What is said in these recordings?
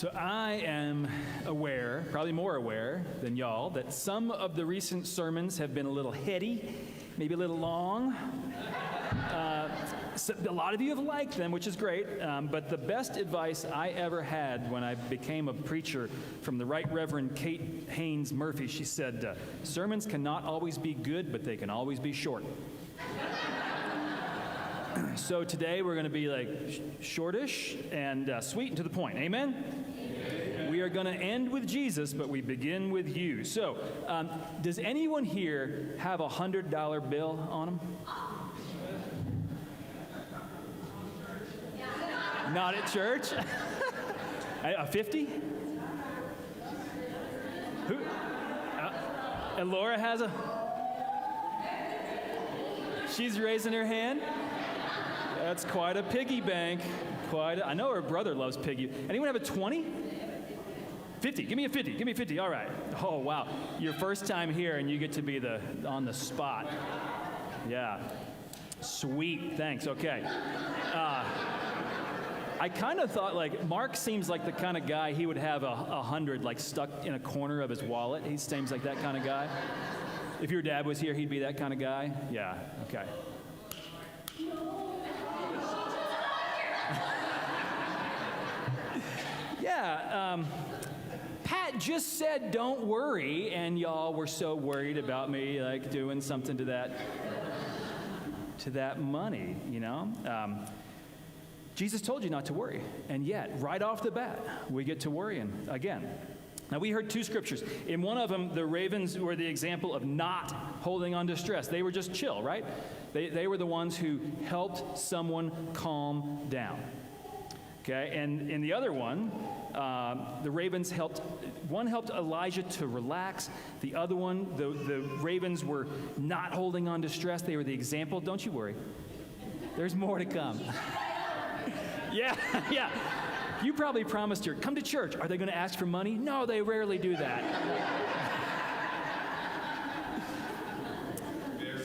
So I am aware, probably more aware than y'all, that some of the recent sermons have been a little heady, maybe a little long. So a lot of you have liked them, which is great, but the best advice I ever had when I became a preacher from the Right Reverend Kate Haynes Murphy, she said, sermons cannot always be good, but they can always be short. So today we're going to be like shortish and sweet and to the point. Amen? We are going to end with Jesus, but we begin with you. So, does anyone here have a $100 bill on them? Not at church? A 50? Who? And Laura has a... She's raising her hand. That's quite a piggy bank. I know her brother loves piggy. Anyone have a 20? 50. Give me a 50. Give me a 50. All right. Oh, wow. Your first time here, and you get to be on the spot. Yeah. Sweet. Thanks. Okay. I kind of thought, like, Mark seems like the kind of guy, he would have a 100, like, stuck in a corner of his wallet. He seems like that kind of guy. If your dad was here, he'd be that kind of guy. Yeah. Okay. Yeah, Pat just said, don't worry, and y'all were so worried about me, like, doing something to that money, you know? Jesus told you not to worry, and yet, right off the bat, we get to worrying again. Now, we heard two scriptures. In one of them, the ravens were the example of not holding on to stress. They were just chill, right? They were the ones who helped someone calm down. Okay, and in the other one, the ravens helped Elijah to relax. The other one, the ravens were not holding on to stress. They were the example. Don't you worry. There's more to come. Yeah. You probably promised her, come to church. Are they going to ask for money? No, they rarely do that.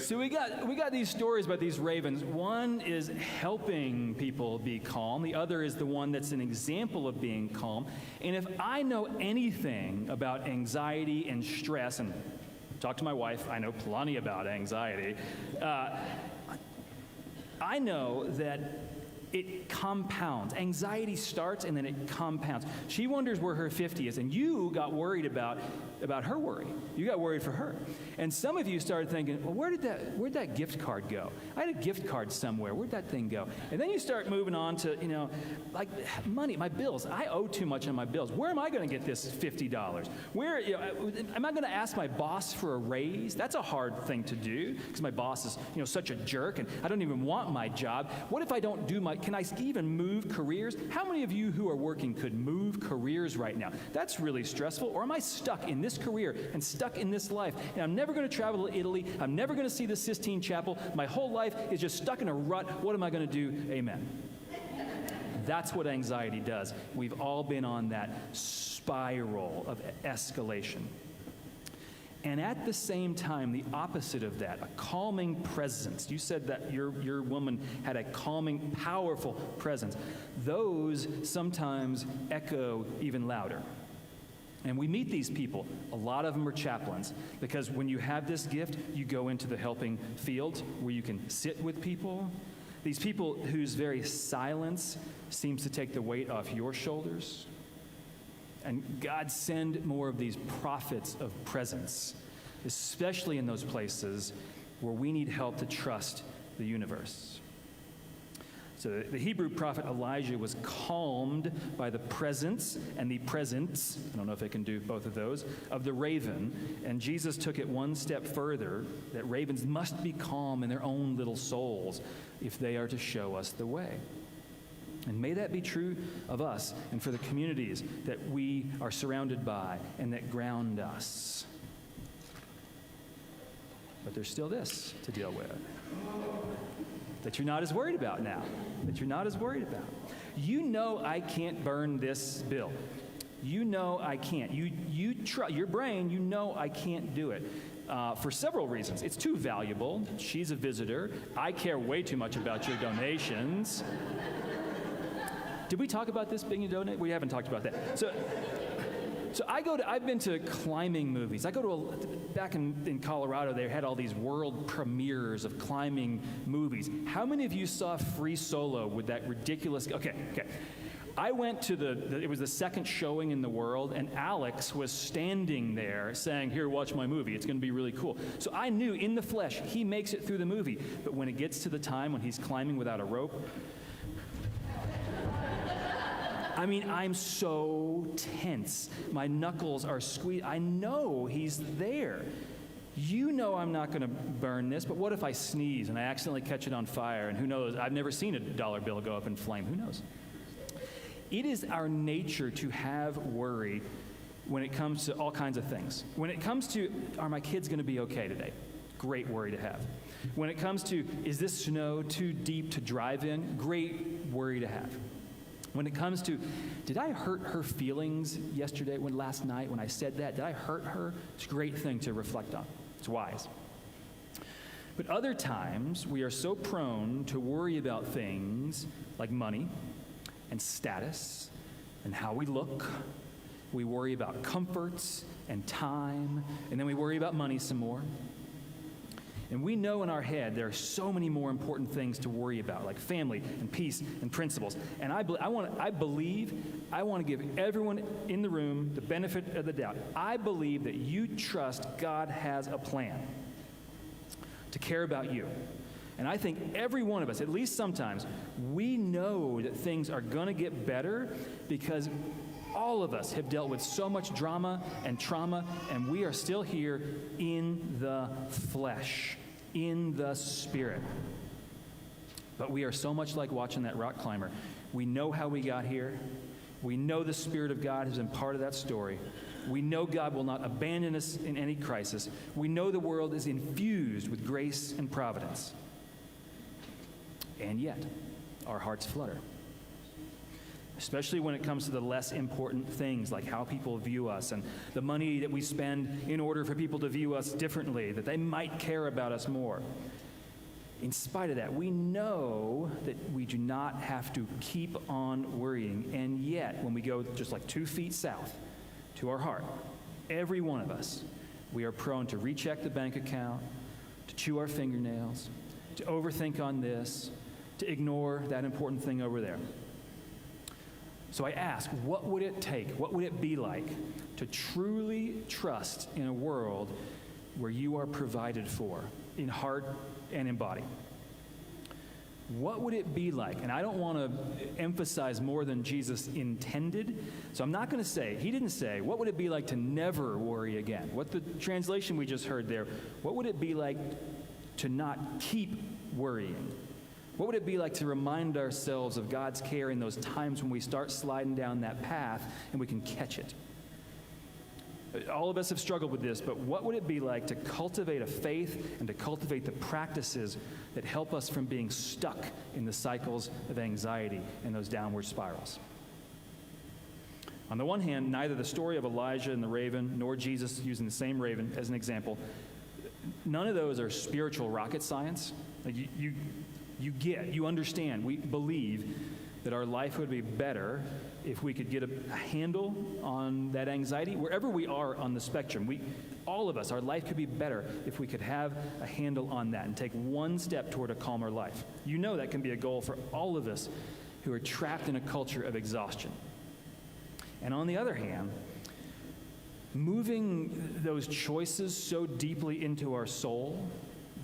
So we got these stories about these ravens. One is helping people be calm. The other is the one that's an example of being calm. And if I know anything about anxiety and stress, and talk to my wife, I know plenty about anxiety, I know that it compounds. Anxiety starts and then it compounds. She wonders where her 50 is, and you got worried about her worry. You got worried for her. And some of you started thinking, well, where'd that gift card go? I had a gift card somewhere. Where'd that thing go? And then you start moving on to, like money, my bills. I owe too much on my bills. Where am I going to get this $50? Where, am I going to ask my boss for a raise? That's a hard thing to do because my boss is, such a jerk and I don't even want my job. What if I don't do can I even move careers? How many of you who are working could move careers right now? That's really stressful. Or am I stuck in this career and stuck in this life? And I'm never going to travel to Italy. I'm never going to see the Sistine Chapel. My whole life is just stuck in a rut. What am I going to do? Amen. That's what anxiety does. We've all been on that spiral of escalation. And at the same time, the opposite of that, a calming presence. You said that your woman had a calming, powerful presence. Those sometimes echo even louder. And we meet these people. A lot of them are chaplains, because when you have this gift, you go into the helping field where you can sit with people. These people whose very silence seems to take the weight off your shoulders. And God, send more of these prophets of presence, especially in those places where we need help to trust the universe. So the Hebrew prophet Elijah was calmed by the presence and the presence, I don't know if I can do both of those, of the raven. And Jesus took it one step further, that ravens must be calm in their own little souls if they are to show us the way. And may that be true of us and for the communities that we are surrounded by and that ground us. But there's still this to deal with that you're not as worried about now, that you're not as worried about. You know I can't burn this bill. You know I can't. You try, your brain, you know I can't do it. For several reasons. It's too valuable. She's a visitor. I care way too much about your donations. Did we talk about this being a donate? We haven't talked about that. So I've been to climbing movies. Back in Colorado, they had all these world premieres of climbing movies. How many of you saw Free Solo with that ridiculous, okay. I went to it was the second showing in the world, and Alex was standing there saying, here, watch my movie. It's going to be really cool. So I knew in the flesh, he makes it through the movie. But when it gets to the time when he's climbing without a rope, I mean, I'm so tense. My knuckles are squeezed. I know he's there. You know I'm not going to burn this, but what if I sneeze and I accidentally catch it on fire? And who knows? I've never seen a dollar bill go up in flame. Who knows? It is our nature to have worry when it comes to all kinds of things. When it comes to, are my kids going to be okay today? Great worry to have. When it comes to, is this snow too deep to drive in? Great worry to have. When it comes to, did I hurt her feelings last night when I said that? Did I hurt her? It's a great thing to reflect on. It's wise. But other times, we are so prone to worry about things like money and status and how we look. We worry about comforts and time, and then we worry about money some more. And we know in our head there are so many more important things to worry about, like family and peace and principles. And I want to give everyone in the room the benefit of the doubt. I believe that you trust God has a plan to care about you. And I think every one of us, at least sometimes, we know that things are going to get better because all of us have dealt with so much drama and trauma, and we are still here in the flesh, in the spirit. But we are so much like watching that rock climber. We know how we got here. We know the Spirit of God has been part of that story. We know God will not abandon us in any crisis. We know the world is infused with grace and providence. And yet, our hearts flutter. Especially when it comes to the less important things like how people view us and the money that we spend in order for people to view us differently, that they might care about us more. In spite of that, we know that we do not have to keep on worrying. And yet, when we go just like 2 feet south to our heart, every one of us, we are prone to recheck the bank account, to chew our fingernails, to overthink on this, to ignore that important thing over there. So I ask, what would it take, what would it be like to truly trust in a world where you are provided for in heart and in body? What would it be like? And I don't want to emphasize more than Jesus intended, so I'm not going to say, he didn't say, what would it be like to never worry again? What the translation we just heard there, what would it be like to not keep worrying? What would it be like to remind ourselves of God's care in those times when we start sliding down that path and we can catch it? All of us have struggled with this, but what would it be like to cultivate a faith and to cultivate the practices that help us from being stuck in the cycles of anxiety and those downward spirals? On the one hand, neither the story of Elijah and the raven nor Jesus using the same raven as an example, none of those are spiritual rocket science. Like you understand, we believe that our life would be better if we could get a handle on that anxiety. Wherever we are on the spectrum, all of us, our life could be better if we could have a handle on that and take one step toward a calmer life. You know that can be a goal for all of us who are trapped in a culture of exhaustion. And on the other hand, moving those choices so deeply into our soul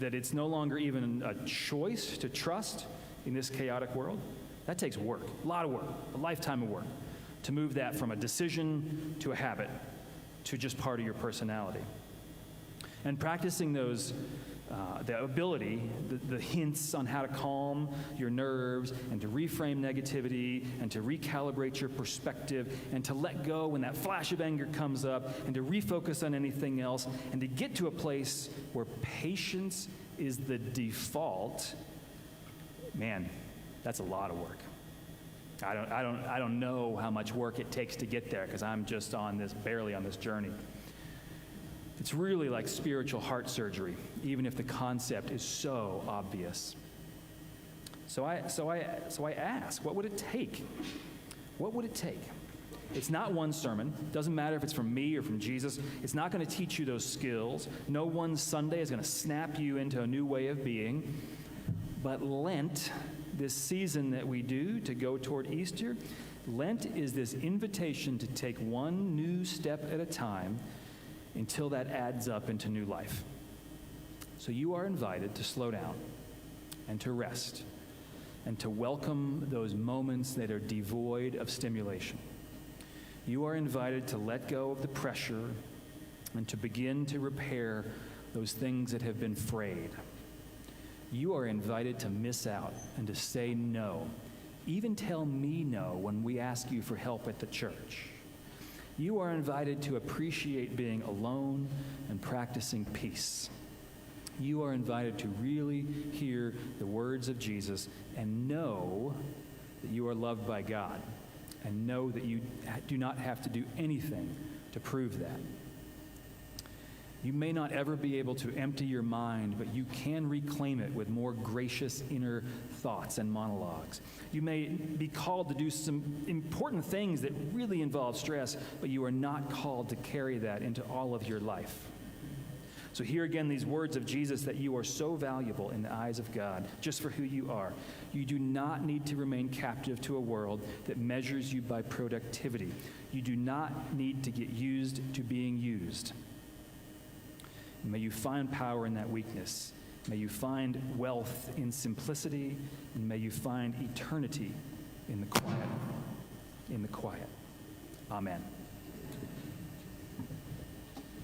that it's no longer even a choice to trust in this chaotic world, that takes work, a lot of work, a lifetime of work, to move that from a decision to a habit to just part of your personality. And practicing those, the ability, the hints on how to calm your nerves and to reframe negativity and to recalibrate your perspective and to let go when that flash of anger comes up and to refocus on anything else and to get to a place where patience is the default, man, that's a lot of work. I don't know how much work it takes to get there because I'm just barely on this journey. It's really like spiritual heart surgery, even if the concept is so obvious. So I ask, what would it take What would it take? It's not one sermon. Doesn't matter if it's from me or from Jesus. It's not going to teach you those skills. No one Sunday is going to snap you into a new way of being. But Lent, this season that we do to go toward Easter, Lent is this invitation to take one new step at a time until that adds up into new life. So you are invited to slow down and to rest and to welcome those moments that are devoid of stimulation. You are invited to let go of the pressure and to begin to repair those things that have been frayed. You are invited to miss out and to say no. Even tell me no when we ask you for help at the church. You are invited to appreciate being alone and practicing peace. You are invited to really hear the words of Jesus and know that you are loved by God, and know that you do not have to do anything to prove that. You may not ever be able to empty your mind, but you can reclaim it with more gracious inner thoughts and monologues. You may be called to do some important things that really involve stress, but you are not called to carry that into all of your life. So hear again these words of Jesus that you are so valuable in the eyes of God, just for who you are. You do not need to remain captive to a world that measures you by productivity. You do not need to get used to being used. May you find power in that weakness. May you find wealth in simplicity, and may you find eternity in the quiet. Amen.